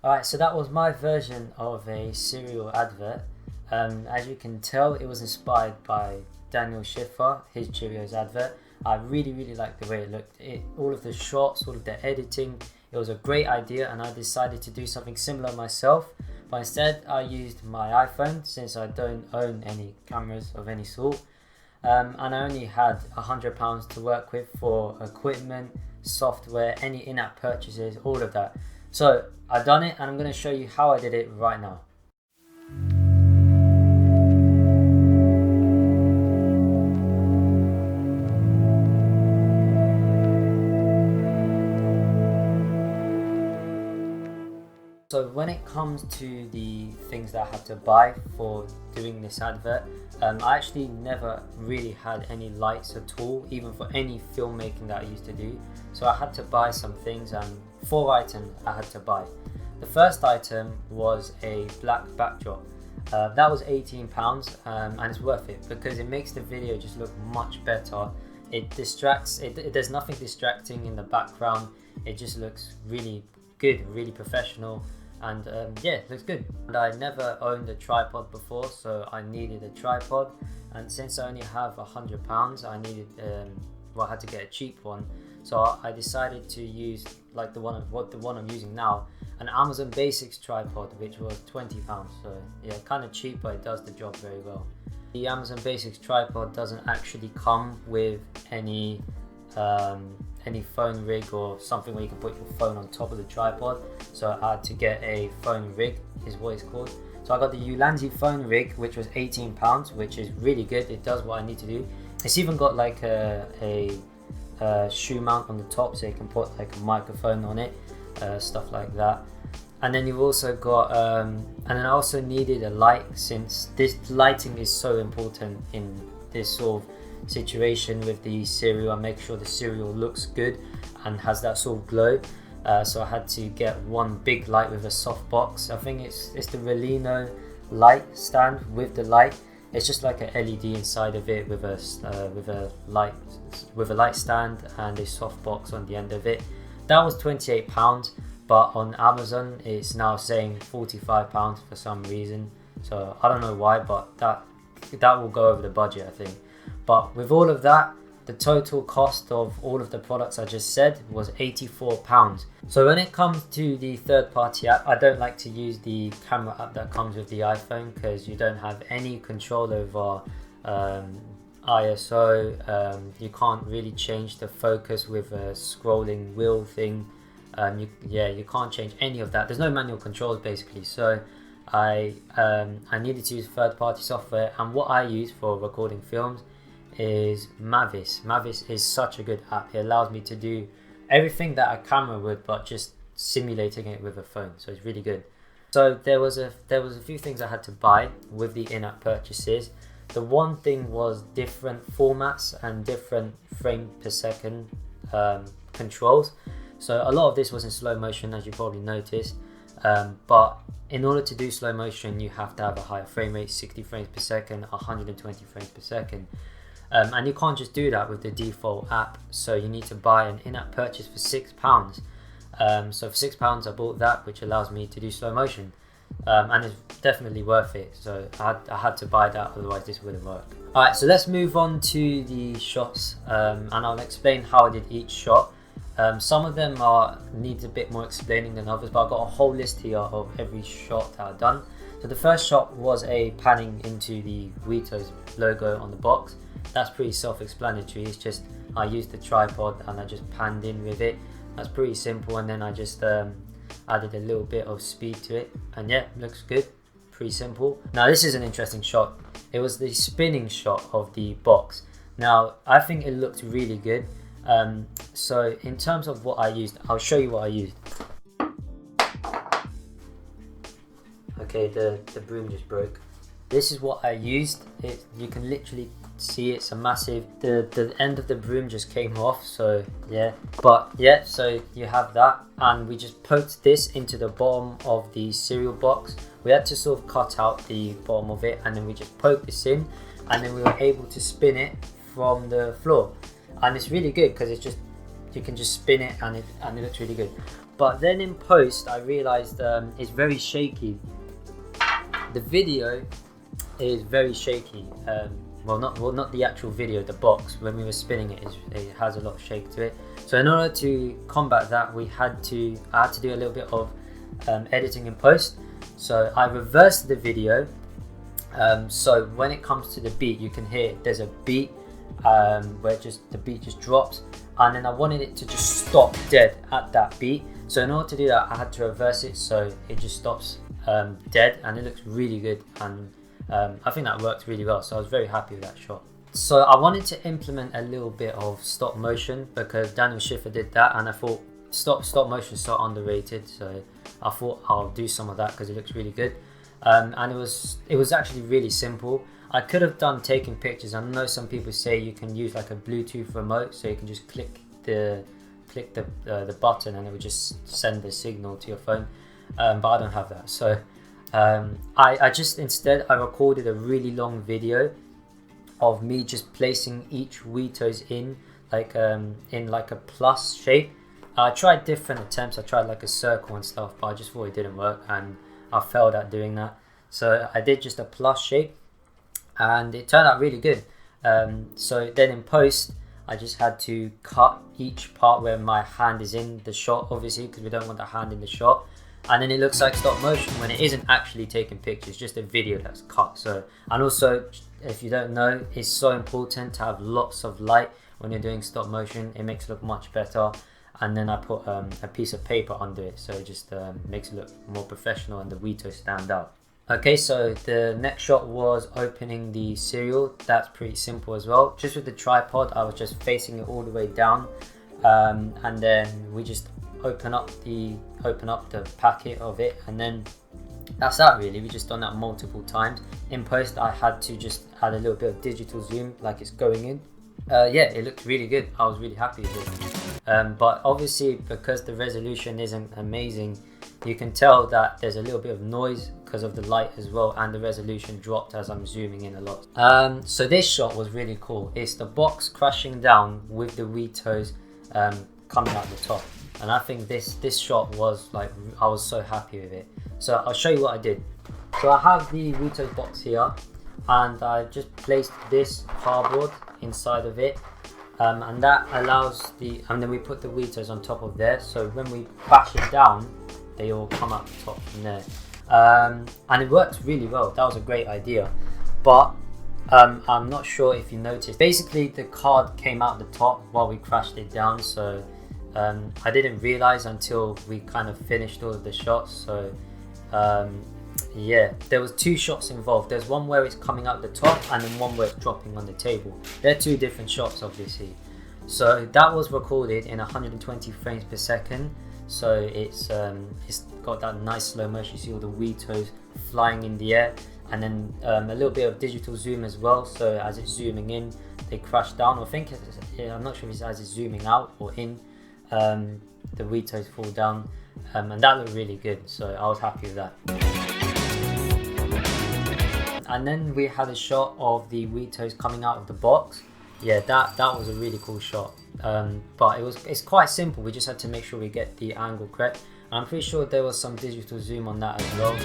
Alright, so that was my version of a cereal advert. As you can tell, it was inspired by Daniel Schiffer, his Cheerios advert. I really liked the way it looked. All of the shots, all of the editing, it was a great idea, and I decided to do something similar myself. But instead, I used my iPhone, since I don't own any cameras of any sort. And I only had £100 to work with for equipment, software, any in-app purchases, all of that. So I've done it, and I'm going to show you how I did it right now. So when it comes to the things that I had to buy for doing this advert, I actually never really had any lights at all, even for any filmmaking that I used to do. So I had to buy some things, and 4 items I had to buy. The first item was a black backdrop. That was £18, and it's worth it because it makes the video just look much better. It distracts, there's nothing distracting in the background. It just looks really good, really professional. And yeah, it looks good. And I never owned a tripod before, so I needed a tripod. And since I only have £100, I needed, I had to get a cheap one. So I decided to use like the one I'm using now, an Amazon Basics tripod, which was £20. So yeah, kind of cheap, but it does the job very well. The Amazon Basics tripod doesn't actually come with any phone rig or something where you can put your phone on top of the tripod, so I had to get a phone rig, is what it's called. So I got the Ulanzi phone rig, which was £18, which is really good. It does what I need to do. It's even got like a shoe mount on the top, so you can put like a microphone on it, stuff like that. And then you've also got and then I also needed a light, since this lighting is so important in this sort of situation with the cereal. I make sure the cereal looks good and has that sort of glow. So I had to get one big light with a soft box. I think it's the Raleno light stand with the light. It's just like a LED inside of it with a light stand and a soft box on the end of it. That was £28, but on Amazon it's now saying £45 for some reason. So I don't know why, but that will go over the budget, I think. But with all of that, the total cost of all of the products I just said was £84. So when it comes to the third-party app, I don't like to use the camera app that comes with the iPhone, because you don't have any control over ISO. You can't really change the focus with a scrolling wheel thing. You can't change any of that. There's no manual controls basically. So I needed to use third-party software, and what I use for recording films is Mavis. Mavis is such a good app. It allows me to do everything that a camera would, but just simulating it with a phone. So it's really good. So there was a few things I had to buy with the in-app purchases. The one thing was different formats and different frame per second controls. So a lot of this was in slow motion, as you probably noticed. But in order to do slow motion, you have to have a higher frame rate, 60 frames per second, 120 frames per second. And you can't just do that with the default app, so you need to buy an in-app purchase for £6. So for £6 I bought that, which allows me to do slow motion, and it's definitely worth it. So I had to buy that, otherwise this wouldn't work. Alright, so let's move on to the shots, and I'll explain how I did each shot. Some of them needs a bit more explaining than others, but I've got a whole list here of every shot that I've done. So the first shot was a panning into the Wheatos logo on the box. That's pretty self-explanatory. It's just I used the tripod and I just panned in with it. That's pretty simple, and then I just added a little bit of speed to it, and yeah, looks good. Pretty simple. Now this is an interesting shot. It was the spinning shot of the box. Now I think it looked really good. So in terms of what I used, I'll show you what I used. Okay, the broom just broke. This is what I used. You can literally see it's a massive, the end of the broom just came off, so yeah. But yeah, so you have that, and we just poked this into the bottom of the cereal box. We had to sort of cut out the bottom of it, and then we just poked this in, and then we were able to spin it from the floor. And it's really good because it's just, you can just spin it and it looks really good. But then in post I realized it's very shaky. The video is very shaky. Well, not the actual video, the box. When we were spinning it, it has a lot of shake to it. So in order to combat that, I had to do a little bit of editing in post. So I reversed the video. So when it comes to the beat, you can hear there's a beat where the beat just drops, and then I wanted it to just stop dead at that beat. So in order to do that, I had to reverse it so it just stops dead, and it looks really good. And I think that worked really well, so I was very happy with that shot. So I wanted to implement a little bit of stop motion because Daniel Schiffer did that, and I thought stop motion is so underrated, so I thought I'll do some of that because it looks really good. And it was actually really simple. I could have done taking pictures. I know some people say you can use like a Bluetooth remote, so you can just click the button and it would just send the signal to your phone, but I don't have that. So I just instead I recorded a really long video of me just placing each Weetos in like a plus shape. I tried different attempts. I tried like a circle and stuff, but I just thought it didn't work, and I failed at doing that. So I did just a plus shape, and it turned out really good. So then in post, I just had to cut each part where my hand is in the shot, obviously, because we don't want the hand in the shot. And then it looks like stop motion when it isn't actually taking pictures, just a video that's cut. So, and also, if you don't know, it's so important to have lots of light when you're doing stop motion. It makes it look much better. And then I put a piece of paper under it, so it just makes it look more professional and the Weetos stand out. Okay, so the next shot was opening the cereal. That's pretty simple as well. Just with the tripod, I was just facing it all the way down, and then we just open up the packet of it, and then that's that really. We just done that multiple times. In post, I had to just add a little bit of digital zoom, like it's going in. Yeah, it looked really good. I was really happy with it. But obviously, because the resolution isn't amazing, you can tell that there's a little bit of noise because of the light as well, and the resolution dropped as I'm zooming in a lot. So this shot was really cool. It's the box crashing down with the Weetos coming out the top, and I think this shot was like, I was so happy with it. So I'll show you what I did. So I have the Weetos box here, and I just placed this cardboard inside of it, and that allows and then we put the Weetos on top of there, so when we bash it down, they all come out the top from there. And it worked really well. That was a great idea. But I'm not sure if you noticed, basically the card came out the top while we crashed it down, so I didn't realize until we kind of finished all of the shots. So yeah, there was two shots involved. There's one where it's coming out the top, and then one where it's dropping on the table. They're two different shots, obviously. So that was recorded in 120 frames per second. So it's got that nice slow motion. You see all the Weetos flying in the air, and then a little bit of digital zoom as well. So as it's zooming in, they crash down. I think I'm not sure if it's as it's zooming out or in, the Weetos fall down, and that looked really good. So I was happy with that. And then we had a shot of the Weetos coming out of the box. Yeah, that was a really cool shot. But it's quite simple. We just had to make sure we get the angle correct. And I'm pretty sure there was some digital zoom on that as well.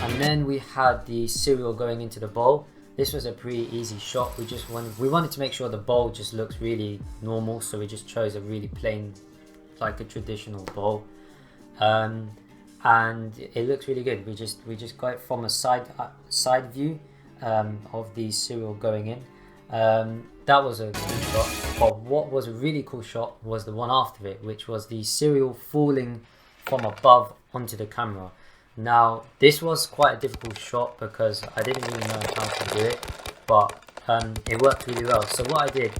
And then we had the cereal going into the bowl. This was a pretty easy shot. We wanted to make sure the bowl just looks really normal, so we just chose a really plain, like a traditional bowl. And it looks really good. We just got it from a side view of the cereal going in. That was a cool shot, but what was a really cool shot was the one after it, which was the cereal falling from above onto the camera. Now this was quite a difficult shot because I didn't really know how to do it, but it worked really well. So what I did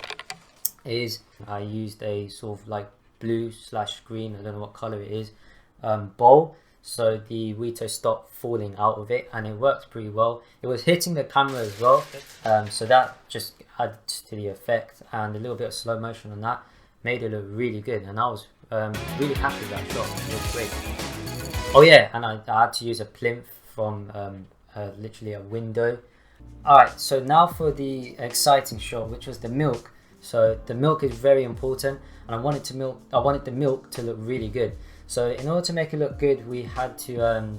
is I used a sort of like blue/green, I don't know what color it is, bowl, so the Weetos stopped falling out of it, and it worked pretty well. It was hitting the camera as well, so that just added to the effect, and a little bit of slow motion on that made it look really good, and I was really happy with that shot. It was great. Oh yeah, and I had to use a plinth from literally a window. Alright, so now for the exciting shot, which was the milk. So the milk is very important, and I wanted the milk to look really good. So in order to make it look good, we had to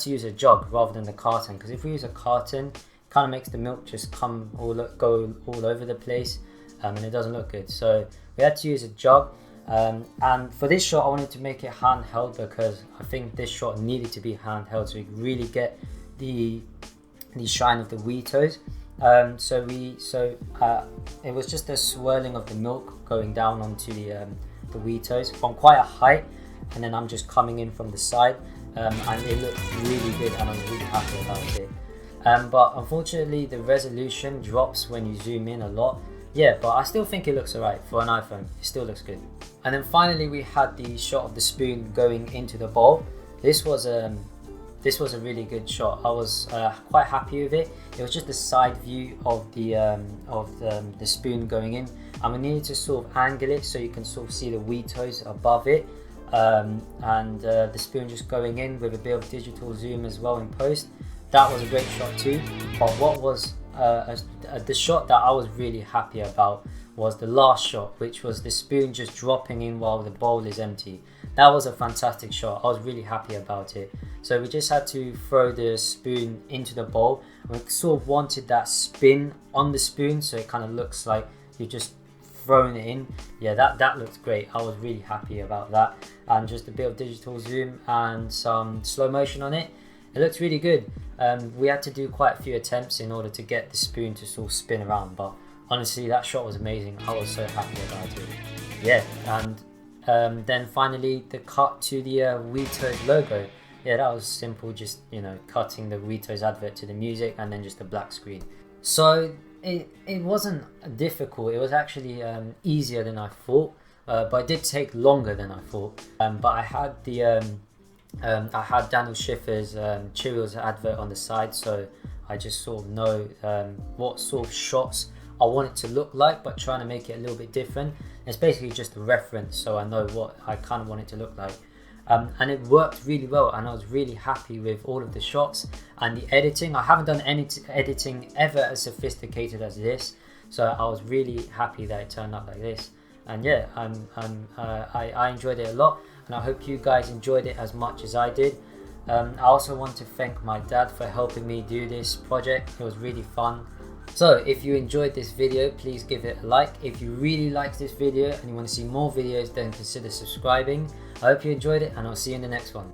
use a jug rather than the carton, because if we use a carton, it kind of makes the milk just go all over the place, and it doesn't look good. So we had to use a jug. And for this shot I wanted to make it handheld, because I think this shot needed to be handheld so you could really get the shine of the wheat toes. It was just a swirling of the milk going down onto the wheat toes from quite a height, and then I'm just coming in from the side, and it looked really good and I was really happy about it. But unfortunately the resolution drops when you zoom in a lot. Yeah, but I still think it looks alright for an iPhone. It still looks good. And then finally we had the shot of the spoon going into the bowl. This was a really good shot. I was quite happy with it. It was just the side view of the spoon going in, and we needed to sort of angle it so you can sort of see the wheat toes above it, and the spoon just going in with a bit of digital zoom as well in post. That was a great shot too. But what was the shot that I was really happy about was the last shot, which was the spoon just dropping in while the bowl is empty. That was a fantastic shot. I was really happy about it. So we just had to throw the spoon into the bowl. We sort of wanted that spin on the spoon, so it kind of looks like you're just throwing it in. Yeah, that looked great. I was really happy about that. And just a bit of digital zoom and some slow motion on it. It looks really good. We had to do quite a few attempts in order to get the spoon to sort of spin around, but honestly that shot was amazing. I was so happy about it. Yeah, and then finally the cut to the Wheatos logo. Yeah, that was simple, just, you know, cutting the Wheatos advert to the music and then just a black screen. So it wasn't difficult. It was actually easier than I thought, but it did take longer than I thought. But I had I had Daniel Schiffer's Cheerios advert on the side, so I just sort of know what sort of shots I want it to look like, but trying to make it a little bit different. It's basically just a reference, so I know what I kind of want it to look like. And it worked really well, and I was really happy with all of the shots and the editing. I haven't done any editing ever as sophisticated as this, so I was really happy that it turned out like this. And yeah, I enjoyed it a lot, and I hope you guys enjoyed it as much as I did. I also want to thank my dad for helping me do this project. It was really fun. So if you enjoyed this video, please give it a like. If you really liked this video and you want to see more videos, then consider subscribing. I hope you enjoyed it, and I'll see you in the next one.